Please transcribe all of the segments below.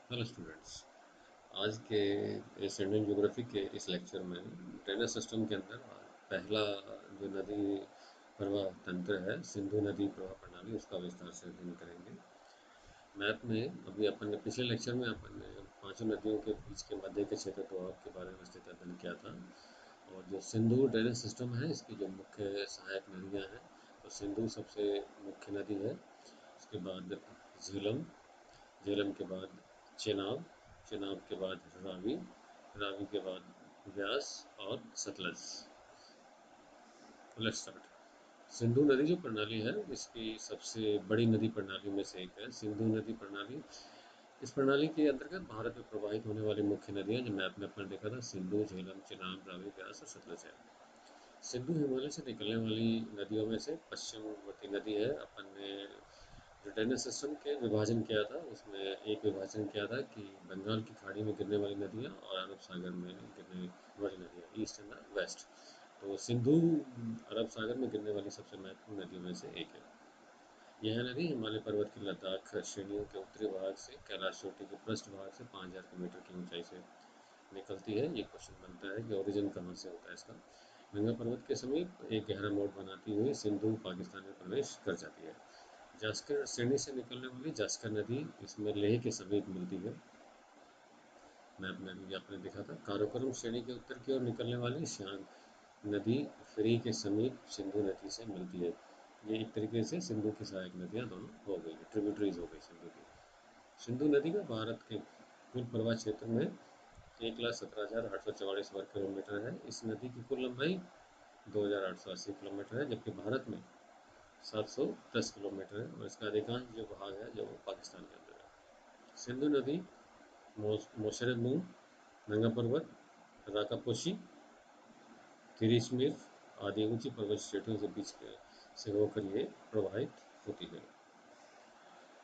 Hello students. आज के इस इंडियन ज्योग्राफी के इस लेक्चर में ड्रेनेज सिस्टम के अंदर पहला जो नदी प्रवाह तंत्र है सिंधु नदी प्रवाह प्रणाली, उसका विस्तार से अध्ययन करेंगे। मैप में अभी अपन ने पिछले लेक्चर में अपन ने पांचों नदियों के बीच के मध्य के क्षेत्र प्रभाव के बारे में विस्तृत अध्ययन किया था। और जो सिंधु ड्रेनेज सिस्टम है, इसकी जो मुख्य सहायक नदियाँ हैं, तो सिंधु सबसे मुख्य नदी है। उसके बाद झेलम, झेलम के बाद चेनाब, चेनाब के बाद रावी, रावी के बाद व्यास और सतलज। Let's start. सिंधु नदी जो प्रणाली है, इसकी सबसे बड़ी नदी प्रणाली में से एक है सिंधु नदी प्रणाली। इस प्रणाली के अंतर्गत भारत में प्रवाहित होने वाली मुख्य नदियां, जो मैप में अपने देखा था, सिंधु, झेलम, चेनाब, रावी, व्यास और सतलज है। सिंधु हिमालय से निकलने वाली नदियों में से पश्चिमवर्ती नदी है। अपन ने जो ड्रेनेज सिस्टम के विभाजन किया था, उसमें एक विभाजन किया था कि बंगाल की खाड़ी में गिरने वाली नदियाँ और अरब सागर में गिरने वाली नदियाँ, ईस्ट एंड वेस्ट। तो सिंधु अरब सागर में गिरने वाली सबसे महत्वपूर्ण नदियों में से एक है। यह नदी हिमालय पर्वत की लद्दाख श्रेणियों के उत्तरी भाग से कैलाश चोटी के पृष्ठ भाग से 5,000 मीटर की ऊंचाई से निकलती है। ये क्वेश्चन बनता है कि ओरिजिन कहाँ से होता है इसका। गंगा पर्वत के समीप एक गहरा मोड़ बनाती हुई सिंधु पाकिस्तान में प्रवेश कर जाती है। जास्कर श्रेणी से निकलने वाली जास्कर नदी इसमें लेह के समीप मिलती है। मैप में भी आपने देखा था। काराकोरम श्रेणी के उत्तर की ओर निकलने वाली श्यान नदी फ्री के समीप सिंधु नदी से मिलती है। ये एक तरीके से सिंधु की सहायक नदियाँ दोनों हो गई, ट्रिब्यूटरीज हो गई सिंधु की। सिंधु नदी का भारत के कुल प्रवाह क्षेत्र में 1,17,844 वर्ग किलोमीटर है। इस नदी की कुल लंबाई 2,880 किलोमीटर है, जबकि भारत में 710 किलोमीटर है और इसका अधिकांश जो भाग है जो पाकिस्तान के अंदर है। सिंधु नदी मोशरेमुंग, नंगा पर्वत, राकापोशी, तिरिश्मीर आदि ऊंची पर्वत श्रेणियों के बीच से होकर ये प्रवाहित होती है।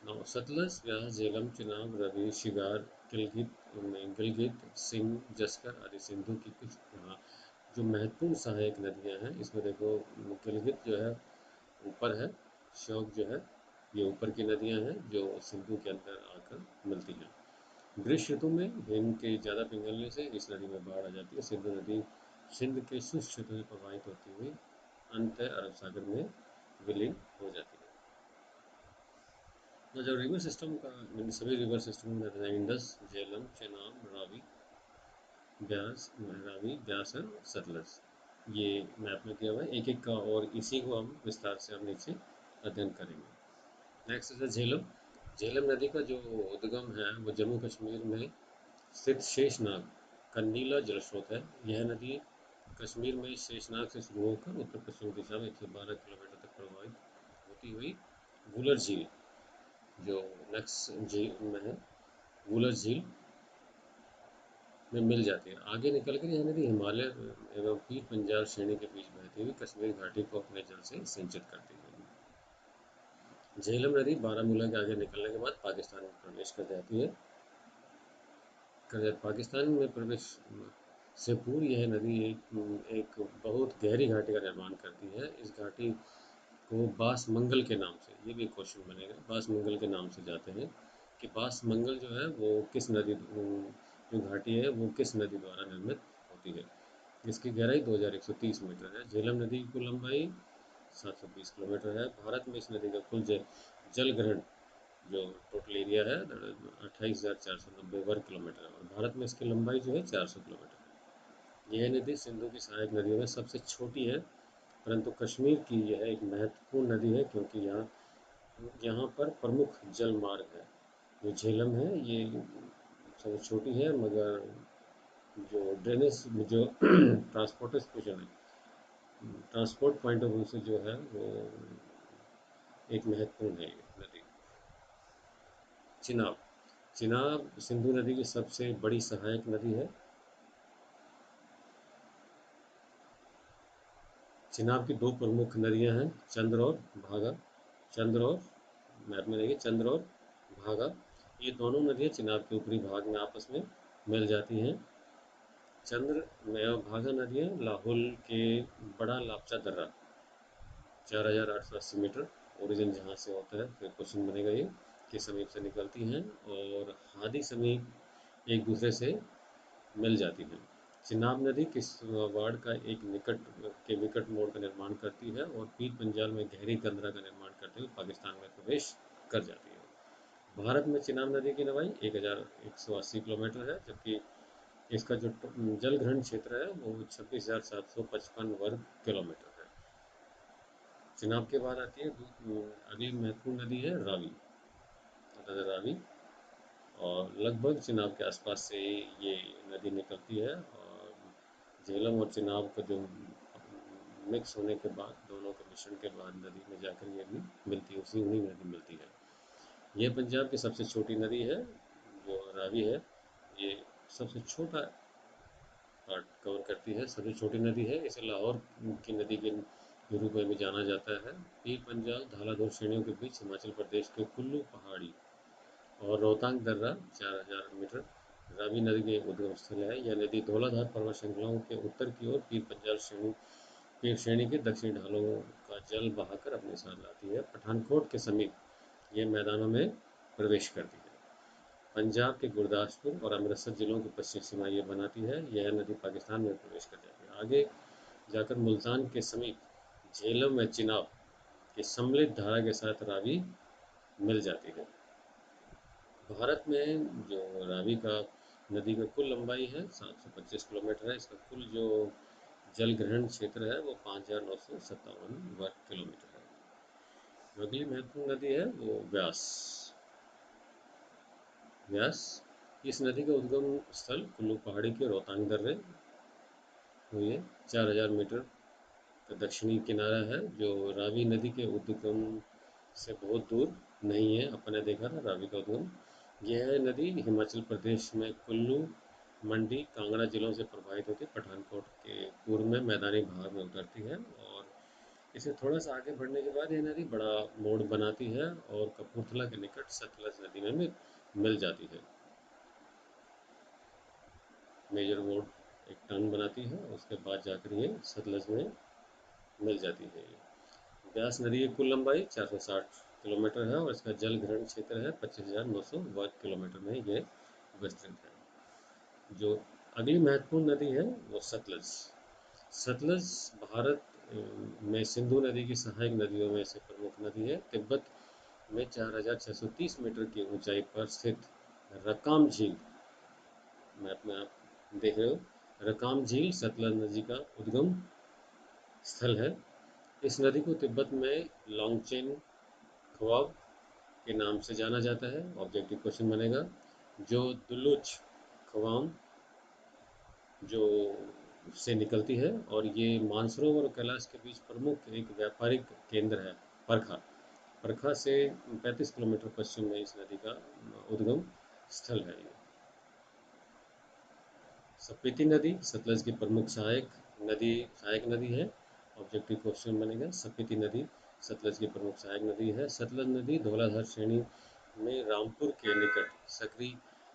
नौ सतलज, व्यास, झेलम, चिनाब, रवि, शिगार, गिलगित, सिंध, जस्कर आदि सिंधु की कुछ जो महत्वपूर्ण सहायक नदियां हैं। इसमें देखो, गिलगित जो है ऊपर है, श्योक जो है ये ऊपर की नदियां हैं जो सिंधु के अंदर आकर मिलती हैं। ग्रीष्म ऋतु में हिम के ज़्यादा पिघलने से इस नदी में बाढ़ आ जाती है। सिंधु नदी सिंध के शुष्क क्षेत्र में प्रवाहित होती हुई अंत अरब सागर में विलीन हो जाती है। तो जो रिवर सिस्टम का, सभी रिवर सिस्टम में रहता है, इंडस, झेलम, चेनाब, रावी, व्यास और सतलज। ये मैप में दिया हुआ है एक एक का, और इसी को हम विस्तार से हम नीचे अध्ययन करेंगे। नेक्स्ट है झेलम। झेलम नदी का जो उद्गम है वो जम्मू कश्मीर में स्थित शेषनाग का नीला जल स्रोत है। यह नदी कश्मीर में शेषनाग से शुरू होकर उत्तर पश्चिम दिशा में 112 किलोमीटर तक प्रवाहित होती हुई वुलर झील, जो नेक्स्ट झील में है, वुलर झील में मिल जाती है। आगे निकलकर यह नदी हिमालय एवं पीर पंजाल श्रेणी के बीच बहती हुई कश्मीर घाटी को अपने जल से सिंचित करती है। झेलम नदी बारामूला के आगे निकलने के बाद पाकिस्तान में प्रवेश कर जाती है। पाकिस्तान में प्रवेश से पूर्व यह नदी एक बहुत गहरी घाटी का निर्माण करती है। इस घाटी को बासमंगल के नाम से, ये भी क्वेश्चन बनेगा, बासमंगल के नाम से जाते हैं कि बासमंगल जो है वो किस नदी, जो घाटी है वो किस नदी द्वारा निर्मित होती है। इसकी गहराई 2,130 मीटर है। झेलम नदी की कुल लंबाई 720 किलोमीटर है। भारत में इस नदी का कुल जल ग्रहण जो टोटल एरिया है 28,490 वर्ग किलोमीटर है, और भारत में इसकी लंबाई जो है 400 किलोमीटर है। यह नदी सिंधु की सहायक नदियों में सबसे छोटी है, परंतु कश्मीर की यह एक महत्वपूर्ण नदी है क्योंकि यहाँ यहाँ पर प्रमुख जल मार्ग है। जो झेलम है ये सबसे छोटी है, मगर जो ड्रेनेज जो ट्रांसपोर्टेशन है, ट्रांसपोर्ट पॉइंट ऑफ व्यू से जो है वो एक महत्वपूर्ण है ये नदी। चिनाब, चिनाब सिंधु नदी की सबसे बड़ी सहायक नदी है। चिनाब की दो प्रमुख नदियां हैं, चंद्र और भागा। चंद्र और, मैप में देखिए, चंद्र और भागा, ये दोनों नदियां चिनाब के ऊपरी भाग में आपस में मिल जाती हैं। चंद्र में भागा नदियां लाहौल के बड़ा लापचा दर्रा, 4,880 मीटर ओरिजिन जहाँ से होता है, फिर क्वेश्चन बनेगा ये, के समीप से निकलती हैं और हादी समीप एक दूसरे से मिल जाती हैं। चिनाब नदी किश्तवाड़ का एक विकट मोड़ का निर्माण करती है और पीर पंजाल में गहरी कंदरा का निर्माण करते हुए पाकिस्तान में प्रवेश कर जाती है। भारत में चिनाब नदी की लंबाई 1180 किलोमीटर है, जबकि इसका जो जल ग्रहण क्षेत्र है वो 26,755 वर्ग किलोमीटर है। चिनाब के बाद आती है अगली महत्वपूर्ण नदी है रावी, रावी। और लगभग चिनाब के आसपास से ये नदी निकलती है और झेलम और चिनाब का जो मिक्स होने के बाद, दोनों के मिश्रण के बाद नदी में जाकर ये भी मिलती है, उसी उन्हीं नदी मिलती है। ये पंजाब की सबसे छोटी नदी है, जो रावी है। ये सबसे छोटा पार्ट कवर करती है, सबसे छोटी नदी है। इसे लाहौर की नदी के रूप में भी जाना जाता है। पीर पंजाल धालाधोर श्रेणियों के बीच हिमाचल प्रदेश के कुल्लू पहाड़ी और रोहतांग दर्रा 4,000 मीटर रावी नदी के उद्गम स्थल है। यह नदी धौलाधार पर्वत श्रृंखलाओं के उत्तर की ओर पीर श्रेणी के दक्षिणी ढालों का जल बहाकर अपने साथ लाती है। पठानकोट के समीप ये मैदानों में प्रवेश करती है। पंजाब के गुरदासपुर और अमृतसर जिलों की पश्चिमी सीमा ये बनाती है। यह नदी पाकिस्तान में प्रवेश कर जाती है। आगे जाकर मुल्तान के समीप झेलम व चिनाब की सम्मिलित धारा के साथ रावी मिल जाती है। भारत में जो रावी का नदी का कुल लंबाई है 725 किलोमीटर है। इसका कुल जो जल ग्रहण क्षेत्र है वो 5,957 वर्ग किलोमीटर है। जो अगली महत्वपूर्ण नदी है वो व्यास। व्यास इस नदी का उद्गम स्थल कुल्लू पहाड़ी के रोहतांग दर्रे हुए 4,000 मीटर का दक्षिणी किनारा है, जो रावी नदी के उद्गम से बहुत दूर नहीं है। अपन ने देखा था रावी का उद्गम। यह नदी हिमाचल प्रदेश में कुल्लू, मंडी, कांगड़ा जिलों से प्रवाहित होती पठानकोट के पूर्व में मैदानी भाग में उतरती है और इसे थोड़ा सा आगे बढ़ने के बाद यह नदी बड़ा मोड़ बनाती है और कपूरथला के निकट सतलज नदी में मिल जाती है। मेजर मोड़ एक टर्न बनाती है, उसके बाद जाकर ये सतलज में मिल जाती है। व्यास नदी की कुल लंबाई 460 किलोमीटर है और इसका जल ग्रहण क्षेत्र है 25,900 वर्ग किलोमीटर में ये विस्तृत है। जो अगली महत्वपूर्ण नदी है वो सतलज। सतलज भारत में सिंधु नदी की सहायक नदियों में से प्रमुख नदी है। तिब्बत में 4,630 मीटर की ऊंचाई पर स्थित रकाम झील, मैप में आप देख रहे हो, रकाम झील सतलज नदी का उद्गम स्थल है। इस नदी को तिब्बत में लॉन्गचेन खवाब के नाम से जाना जाता है। ऑब्जेक्टिव क्वेश्चन बनेगा। जो दुलुच खवाम जो से निकलती है और ये मानसरोवर और कैलाश के बीच प्रमुख एक व्यापारिक केंद्र है। परखा परखा से 35 किलोमीटर पश्चिम में इस नदी का उद्गम स्थल है। स्पीति नदी सतलज की प्रमुख सहायक नदी है। ऑब्जेक्टिव क्वेश्चन बनेगा। स्पीति नदी सतलज की प्रमुख सहायक नदी है। सतलज नदी धौलाधार श्रेणी में रामपुर के निकट सकरी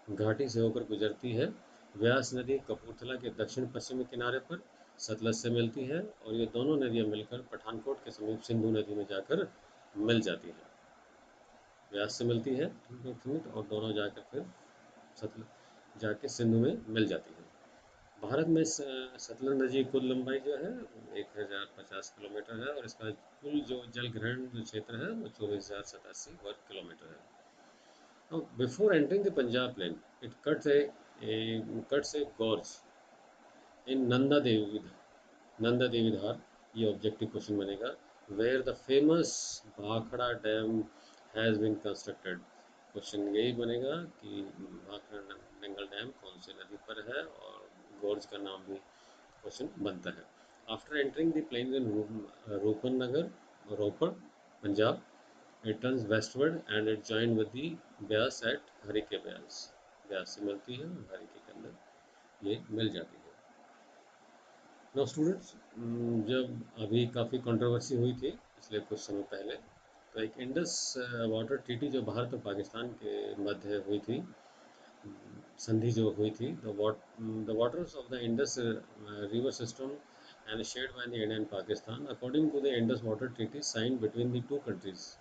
घाटी से होकर गुजरती है। व्यास नदी कपूरथला के दक्षिण पश्चिमी किनारे पर सतलज से मिलती है और ये दोनों नदियां मिलकर पठानकोट के समीप सिंधु नदी में जाकर मिल जाती है। व्यास से मिलती है और दोनों जाकर फिर सतलज जाके सिंधु में मिल जाती है। भारत में सतलज नदी की कुल लंबाई जो है 1,050 किलोमीटर है और इसका कुल जो जल ग्रहण जो क्षेत्र है वो 24,087 वर्ग किलोमीटर है। Now, before entering the Punjab plain, it cuts a gorge in Nanda Devi Dhar. ये ऑब्जेक्टिव क्वेश्चन बनेगा। Where the famous Bhakra dam has been constructed. Question यही बनेगा कि भाखड़ा बेंगल डैम कौन सी नदी पर है और गोर्ज का नाम भी क्वेश्चन बनता है। After entering the plains in Rupnagar, Ropar, Punjab, it turns westward and it joined with the Beas at Harike Beas. Beas से मिलती है और हरिके के अंदर ये मिल जाती है। नाउ स्टूडेंट्स, जब अभी काफ़ी कंट्रोवर्सी हुई थी पिछले कुछ समय पहले, तो एक इंडस वाटर ट्रीटी जो भारत और पाकिस्तान के मध्य हुई थी, संधि जो हुई थी, the waters of the Indus river system and shared by the India and Pakistan according to the Indus Water Treaty signed between the two countries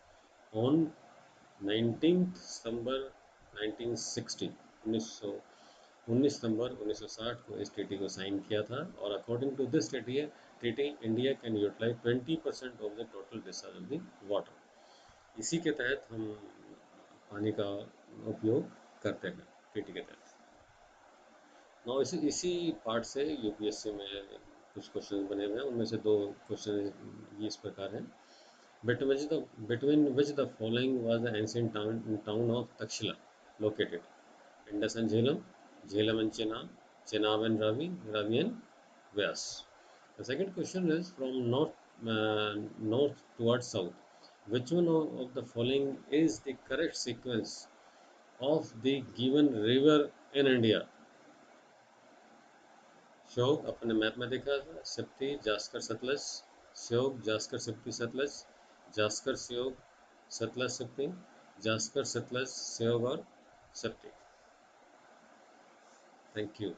on 19 सितंबर 1960, 19 सितंबर 1960 को इस ट्रीटी को साइन किया था। और according to this treaty India can utilize 20% of the total discharge of the water. इसी के तहत हम पानी का उपयोग करते हैं ट्रीटी के तहत। ना इसी पार्ट से यूपीएससी में कुछ क्वेश्चन बने हुए हैं, उनमें से दो क्वेश्चन ये इस प्रकार हैं। Between which the following was the ancient town of Takshila located? Indus and Jhelum, Jhelum and Chenab, Chenab and Ravi, Ravi and Vyas. The second question is from north towards south. Which one of the following is the correct sequence of the given river in India? Shyok अपने map में देखा था, सिप्ती, जास्कर, सतलज, श्योक, जास्कर, सिप्ती, सतलज, जास्कर, श्योक, सतलज, सिप्ती, जास्कर, सतलज, श्योक और सिप्ती। Thank you.